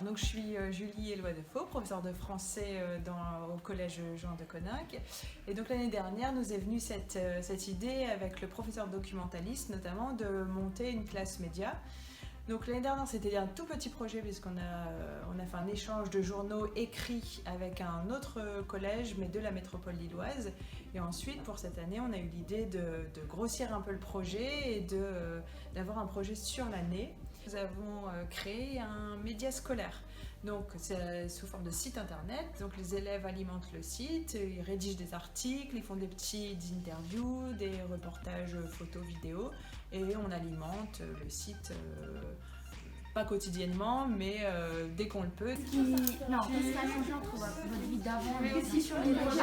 Donc, je suis Julie Éloi Defoe, professeure de français au collège Jean de Coninck. Et donc l'année dernière, nous est venue cette idée avec le professeur documentaliste notamment de monter une classe média. Donc l'année dernière, c'était un tout petit projet puisqu'on a fait un échange de journaux écrits avec un autre collège, mais de la métropole lilloise. Et ensuite, pour cette année, on a eu l'idée de grossir un peu le projet et d'avoir un projet sur l'année. Nous avons créé un média scolaire. Donc c'est sous forme de site internet. Donc les élèves alimentent le site, ils rédigent des articles, ils font des petites interviews, des reportages photos, vidéos, et on alimente le site. Pas quotidiennement, mais dès qu'on le peut. Non, qu'est-ce qui a changé entre votre vie d'avant et aussi sur les réseaux?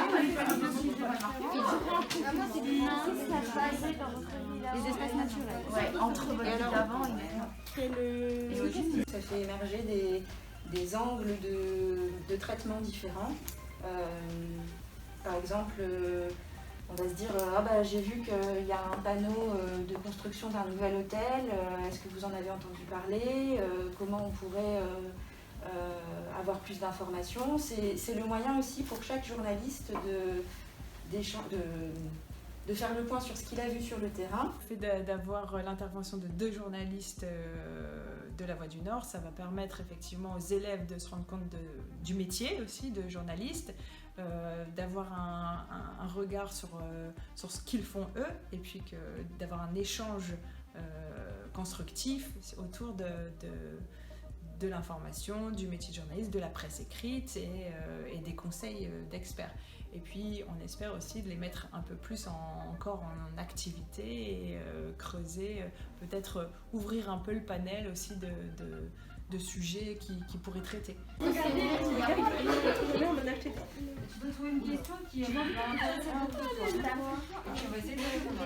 Les espaces naturels. Ouais, entre votre vie d'avant et maintenant. Et aujourd'hui, ça fait émerger des angles de traitement différents. Par exemple, on va se dire j'ai vu qu'il y a un panneau de construction d'un nouvel hôtel, est-ce que vous en avez entendu parler, comment on pourrait avoir plus d'informations. C'est le moyen aussi pour chaque journaliste de faire le point sur ce qu'il a vu sur le terrain. Le fait d'avoir l'intervention de 2 journalistes de La Voix du Nord, ça va permettre effectivement aux élèves de se rendre compte du métier aussi de journaliste, d'avoir un regard sur ce qu'ils font eux, et puis d'avoir un échange constructif autour de l'information, du métier de journaliste, de la presse écrite et des conseils d'experts. Et puis on espère aussi de les mettre un peu plus encore en activité et creuser, peut-être ouvrir un peu le panel aussi de sujets qui pourraient traiter. Tu peux trouver une question qui va intéresser beaucoup. On va essayer de répondre.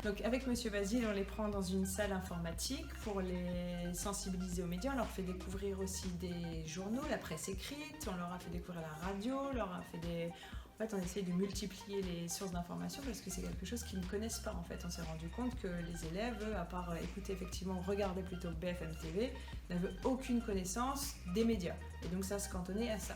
Donc avec Monsieur Basile, on les prend dans une salle informatique pour les sensibiliser aux médias. On leur fait découvrir aussi des journaux, la presse écrite, on leur a fait découvrir la radio, En fait, on essaye de multiplier les sources d'informations parce que c'est quelque chose qu'ils ne connaissent pas. En fait, on s'est rendu compte que les élèves, à part écouter effectivement, regarder plutôt BFM TV, n'avaient aucune connaissance des médias. Et donc ça se cantonnait à ça.